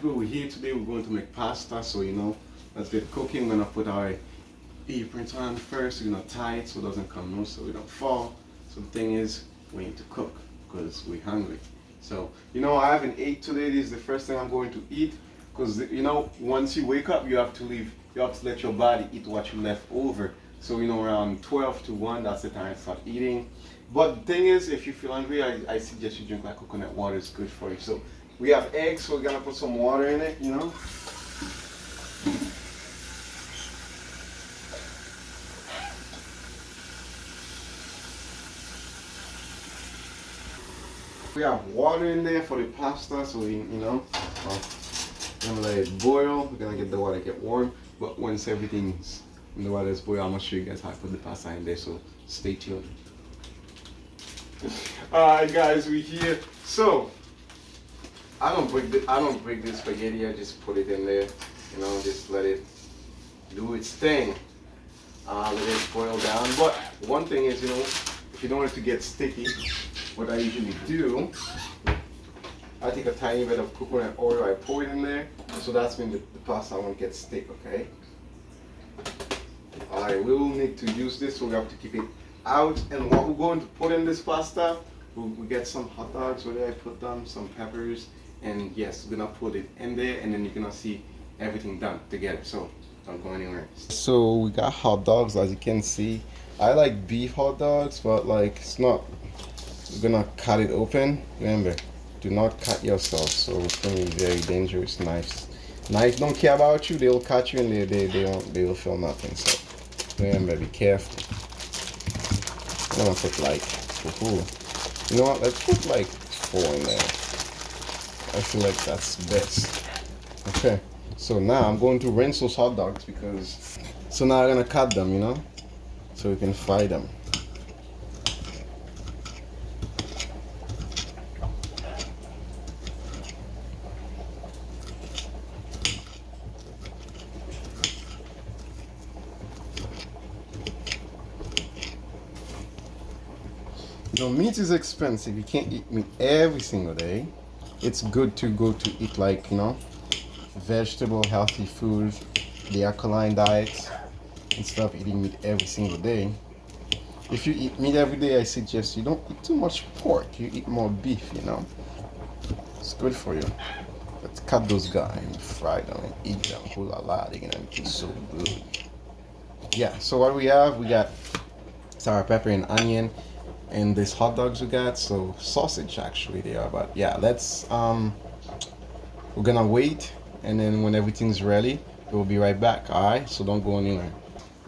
people, we're here today. We're going to make pasta, so you know, let's get cooking. We're gonna put our aprons on first. We're gonna tie it so it doesn't come loose, so we don't fall. So the thing is, we need to cook because we're hungry. So you know, I haven't ate today. This is the first thing I'm going to eat because you know, once you wake up, you have to leave. You have to let your body eat what you left over. So you know, around 12 to 1, that's the time I start eating. But the thing is, if you feel hungry, I suggest you drink like coconut water. It's good for you. So we have eggs, so we're gonna put some water in it, you know. We have water in there for the pasta, so we, you know, we're gonna let it boil. We're gonna get the water get warm. But once everything's in the water is boiled, I'm gonna show you guys how to put the pasta in there. So stay tuned. Alright guys, we're here. So I don't break the spaghetti. I just put it in there, you know, just let it do its thing. Let it boil down. But one thing is, you know, if you don't want it to get sticky, what I usually do, I take a tiny bit of coconut oil, I pour it in there, so that's when the pasta won't get stick, okay? Alright, we will need to use this, so we have to keep it out. And what we're going to put in this pasta, we get some hot dogs, where I put them, some peppers, and yes, we're gonna put it in there, and then you're gonna see everything done together, so don't go anywhere. So we got hot dogs, as you can see. I like beef hot dogs, but like it's not, we're gonna cut it open. Remember, do not cut yourself, so it's gonna be very dangerous. Knives don't care about you, they'll cut you and they will feel nothing. So remember, be careful. I'm gonna put like, you know what, let's put like 4 in there. I feel like that's best. Okay, so now I'm going to rinse those hot dogs because, so now I'm gonna cut them, you know, so we can fry them. You know, meat is expensive. You can't eat meat every single day. It's good to go to eat like, you know, vegetable, healthy food, the alkaline diets, instead of eating meat every single day. If you eat meat every day, I suggest you don't eat too much pork. You eat more beef, you know. It's good for you. Let's cut those guys and fry them and eat them. Oh la la, they're gonna be so good. Yeah, so what we have, we got sour pepper and onion. And these hot dogs we got, so sausage actually they are, but yeah, let's we're gonna wait, and then when everything's ready, we'll be right back. Alright, so don't go anywhere.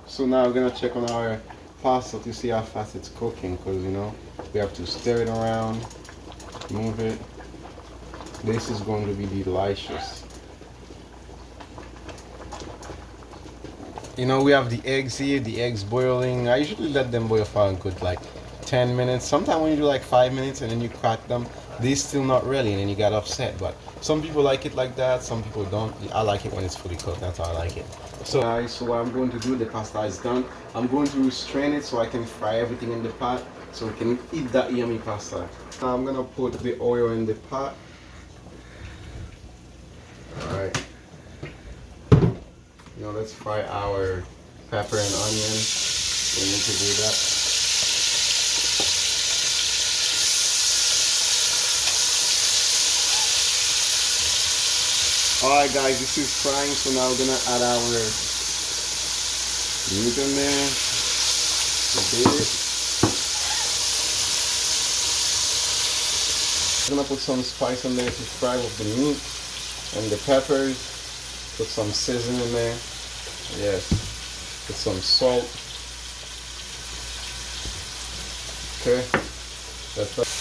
So now we're gonna check on our pasta to see how fast it's cooking, because you know, we have to stir it around, move it. This is going to be delicious. You know, we have the eggs here, the eggs boiling. I usually let them boil for a good like 10 minutes. Sometimes when you do like 5 minutes and then you crack them, they're still not ready and then you get upset. But some people like it like that, some people don't. I like it when it's fully cooked. That's how I like it. So guys, so what I'm going to do, the pasta is done. I'm going to strain it so I can fry everything in the pot so we can eat that yummy pasta. Now I'm gonna put the oil in the pot. Alright. You know, let's fry our pepper and onion. We need to do that. Alright guys, this is frying, so now we're gonna add our meat in there. Rotate it. I'm gonna put some spice in there to fry with the meat and the peppers. Put some seasoning in there. Yes. Put some salt. Okay. That's right.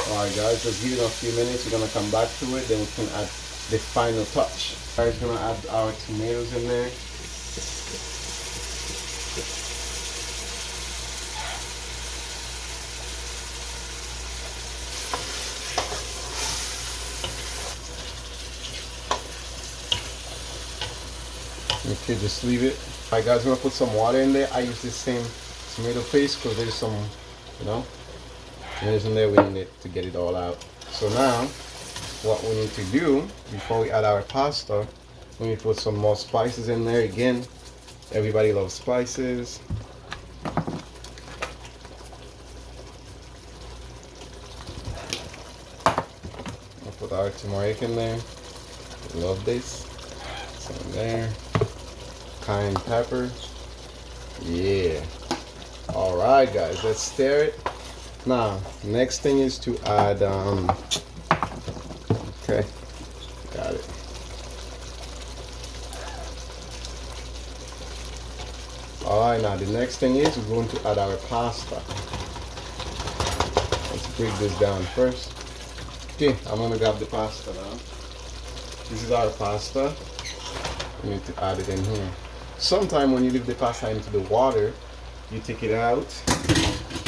Alright guys, just give it a few minutes. We're gonna come back to it, then we can add the final touch. Alright, we're gonna add our tomatoes in there. Okay, just leave it. Alright guys, we're gonna put some water in there. I use the same tomato paste because there's some, you know, there's in there. We need it to get it all out. So now, what we need to do before we add our pasta, we need to put some more spices in there. Again, everybody loves spices. I'll put our turmeric in there. Love this. So in there. Cayenne pepper. Yeah. Alright guys, let's stir it. Now, next thing is to add okay, got it. Alright, now the next thing is we're going to add our pasta. Let's break this down first. Okay, I'm gonna grab the pasta now. This is our pasta. We need to add it in here. Sometime when you leave the pasta into the water, you take it out.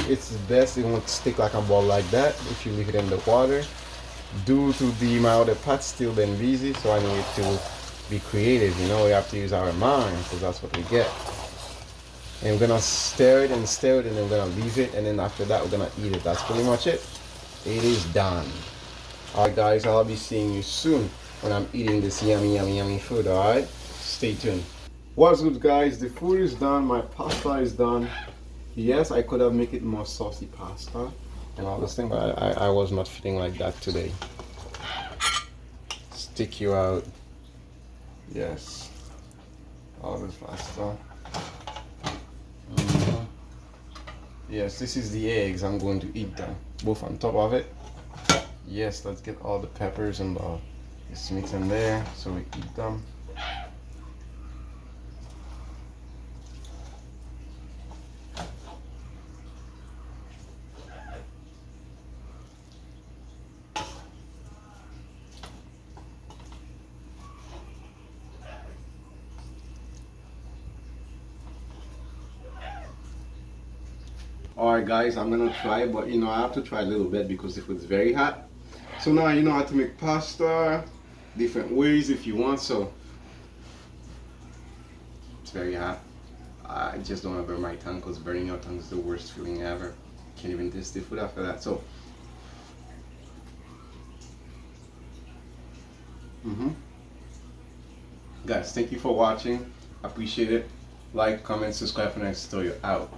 It's best, it won't stick like a ball like that if you leave it in the water. Due to the my other pot's still been busy, so I need to be creative. You know, we have to use our mind because that's what we get. And we're gonna stir it, and then we're gonna leave it, and then after that we're gonna eat it. That's pretty much it. It is done. Alright guys, I'll be seeing you soon when I'm eating this yummy food. Alright, stay tuned. What's good guys, the food is done, my pasta is done. Yes, I could have made it more saucy pasta and all this thing, but I was not feeling like that today. Stick you out. Yes, all this pasta. Yes, this is the eggs. I'm going to eat them both on top of it. Yes, let's get all the peppers and this mix in there so we eat them. Alright guys, I'm gonna try, but you know I have to try a little bit because the food's very hot. So now you know how to make pasta different ways if you want. So it's very hot. I just don't want to burn my tongue because burning your tongue is the worst feeling ever. Can't even taste the food after that. So guys, thank you for watching. Appreciate it. Like, comment, subscribe for next tutorial. Out.